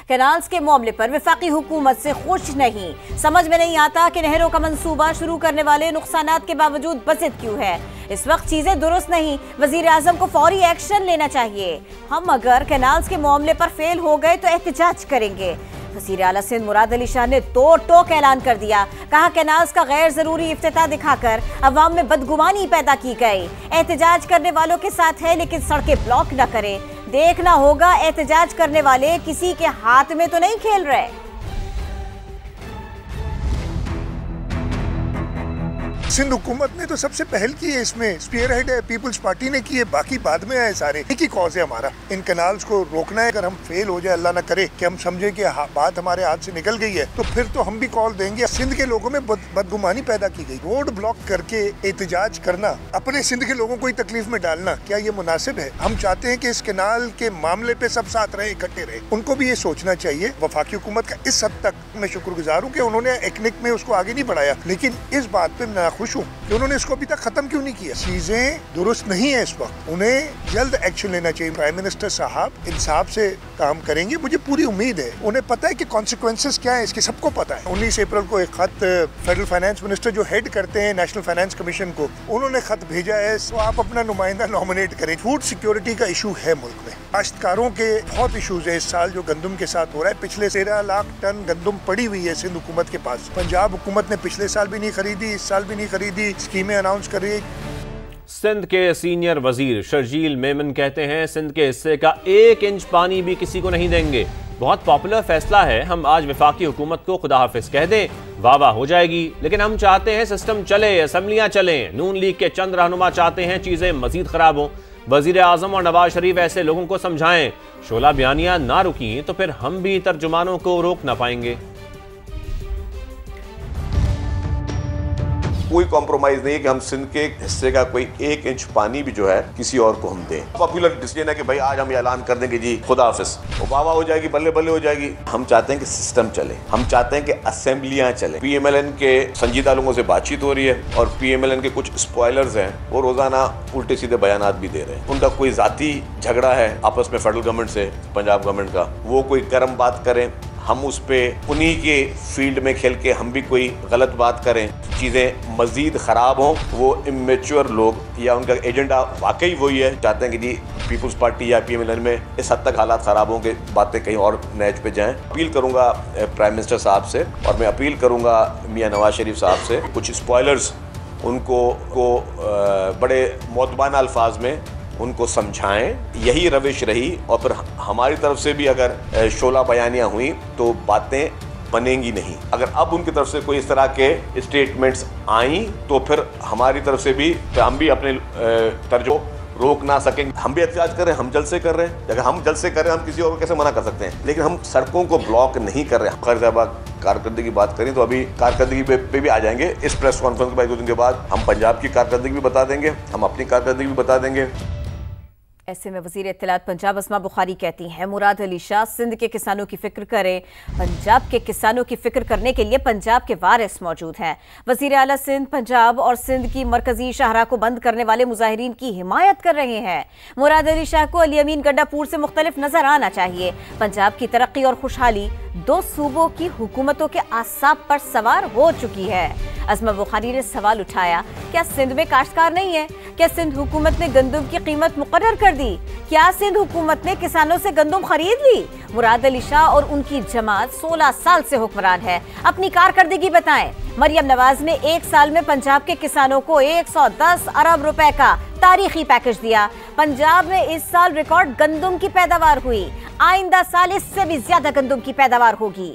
Canals के मामले पर वफाकी हुकूमत से खुश नहीं। समझ में नहीं आता कि नहरों का मंसूबा शुरू करने वाले नुकसानात के बावजूद बसित क्यों है। इस वक्त चीजें दुरुस्त नहीं, वजीर आजम को फौरी एक्शन लेना चाहिए। हम अगर कैनाल्स के मामले पर फेल हो गए तो एहतजाज करेंगे। वज़ीर आला सिंध मुराद अली शाह ने तोड़ टोक ऐलान कर दिया। कहा कैनाल्स का गैर जरूरी इफ्तिताह दिखाकर अवाम में बदगुमानी पैदा की गई। एहतजाज करने वालों के साथ है लेकिन सड़कें ब्लॉक न करें। देखना होगा एहतजाज करने वाले किसी के हाथ में तो नहीं खेल रहे। सिंध हुकूमत ने तो सबसे पहल की है, इसमें स्पीयर हेड है, पीपल्स पार्टी ने की है, बाकी बाद में आए सारे। एक ही कॉज है हमारा, इन कैनाल्स को रोकना है। अगर हम फेल हो जाए, अल्लाह ना करे कि हम समझे कि बात हमारे हाथ से निकल गई है, तो फिर तो हम भी कॉल देंगे। सिंध के लोगों में बदगुमानी पैदा की गई। रोड ब्लॉक करके एहतजाज करना, अपने सिंध के लोगों को ही तकलीफ में डालना, क्या ये मुनासिब है? हम चाहते हैं कि इस कैनाल के मामले पे सब साथ रहे, इकट्ठे रहे। उनको भी ये सोचना चाहिए। वफाकी हुकूमत का इस हद तक मैं शुक्रगुजार हूँ कि उन्होंने एक्निक में उसको आगे नहीं बढ़ाया, लेकिन इस बात पे मैं खुश हूँ कि उन्होंने इसको अभी तक खत्म क्यों नहीं किया। चीजें दुरुस्त नहीं है इस वक्त, उन्हें जल्द एक्शन लेना चाहिए। प्राइम मिनिस्टर साहब इंसाफ से काम करेंगे, मुझे पूरी उम्मीद है। उन्हें पता है कि कॉन्सिक्वेंसेस क्या है इसके, सबको पता है। 19 अप्रैल को एक खत फेडरल फाइनेंस मिनिस्टर जो हेड करते हैं नेशनल फाइनेंस कमीशन को, उन्होंने खत भेजा है। तो आप अपना नुमाइंदा नॉमिनेट करें। फूड सिक्योरिटी का इशू है मुल्क में, काश्तकारों के बहुत इशूज है। इस साल जो गंदम के साथ हो रहा है, पिछले 13 लाख टन गंदम पड़ी हुई है सिंध हुकूमत के पास। पंजाब हुकूमत ने पिछले साल भी नहीं खरीदी, इस साल भी नहीं खरीदी, स्कीमें अनाउंस कर रही है। सिंध के सीनियर वजीर शर्जील मेमन कहते हैं सिंध के हिस्से का 1 इंच पानी भी किसी को नहीं देंगे। बहुत पॉपुलर फैसला है, हम आज वफाकी हुकूमत को खुदा हाफिज कह दें, वाह वाह हो जाएगी। लेकिन हम चाहते हैं सिस्टम चले, असम्बलियां चलें। नून लीग के चंद रहनुमा चाहते हैं चीजें मजीद खराब हों। वजीर आजम और नवाज शरीफ ऐसे लोगों को समझाएं। शोला बयानियां ना रुकी तो फिर हम भी तर्जुमानों को रोक ना पाएंगे। कोई कॉम्प्रोमाइज नहीं है कि हम सिंध के हिस्से का कोई 1 इंच पानी भी जो है किसी और को हम दें। पॉपुलर डिसीजन है कि भाई आज हम ऐलान कर देंगे जी खुदा हाफिज, वो वाह हो जाएगी, बल्ले बल्ले हो जाएगी। हम चाहते हैं कि सिस्टम चले, हम चाहते हैं कि असेंबलियां चले। PMLN के संजीदा लोगों से बातचीत हो रही है और PMLN के कुछ स्पॉयलर्स हैं, वो रोजाना उल्टे सीधे बयानात भी दे रहे हैं। उनका कोई जाती झगड़ा है आपस में फेडरल गवर्नमेंट से, पंजाब गवर्नमेंट का, वो कोई गर्म बात करें, हम उस पे उन्हीं के फील्ड में खेल के हम भी कोई गलत बात करें, चीज़ें मजीद ख़राब हों। वो इमेच्योर लोग या उनका एजेंडा वाकई वही है, चाहते हैं कि जी पीपल्स पार्टी या PMLN में इस हद तक हालात ख़राब हों कि बातें कहीं और नैच पे जाएं। अपील करूँगा प्राइम मिनिस्टर साहब से और मैं अपील करूँगा मियाँ नवाज शरीफ साहब से, कुछ स्पॉयलर्स उनको बड़े मौतबाना अल्फाज में उनको समझाएं। यही रविश रही और फिर हमारी तरफ से भी अगर शोला बयानियां हुई तो बातें बनेंगी नहीं। अगर अब उनकी तरफ से कोई इस तरह के स्टेटमेंट्स आई तो फिर हमारी तरफ से भी हम भी अपने तर्जो रोक ना सकेंगे। हम भी एहतजाज कर रहे हैं, हम जलसे कर रहे हैं। अगर हम जलसे कर रहे हैं, हम किसी और को कैसे मना कर सकते हैं? लेकिन हम सड़कों को ब्लॉक नहीं कर रहे हैं। खैर साहब कारकर्दगी की बात करें तो अभी कारकर्दगी पे भी आ जाएंगे। इस प्रेस कॉन्फ्रेंस के बाद 2 दिन के बाद हम पंजाब की कारकर्दगी भी बता देंगे, हम अपनी कारकर्दगी भी बता देंगे। ऐसे में वजीर इत्तलात पंजाब अस्मा बुखारी कहती हैं मुराद अली शाह सिंध के किसानों की फिक्र करें। पंजाब के किसानों की फिक्र करने के लिए पंजाब के वारिस मौजूद हैं। वजीर आला सिंध पंजाब और सिंध की मरकजी शाहरा को बंद करने वाले मुजाहिरीन की हिमायत कर रहे हैं। मुराद अली शाह को अली अमीन गंडापुर से मुख्तलिफ नजर आना चाहिए। पंजाब की तरक्की और खुशहाली 2 सूबों की हुकूमतों के आसाब पर सवार हो चुकी है। अस्मा बुखारी ने सवाल उठाया, क्या सिंध में काश्तकार नहीं है? क्या सिंध हुकूमत ने गंदम की कीमत मुकर्रर कर दी? क्या सिंध हुकूमत ने किसानों से गंदम खरीद ली? मुराद अली शाह और उनकी जमात 16 साल से हुक्मरान है, अपनी कारकर्दगी बताएं। मरियम नवाज ने 1 साल में पंजाब के किसानों को 110 अरब रुपए का तारीखी पैकेज दिया। पंजाब में इस साल रिकॉर्ड गंदम की पैदावार हुई, आइंदा साल इससे भी ज्यादा गंदम की पैदावार होगी।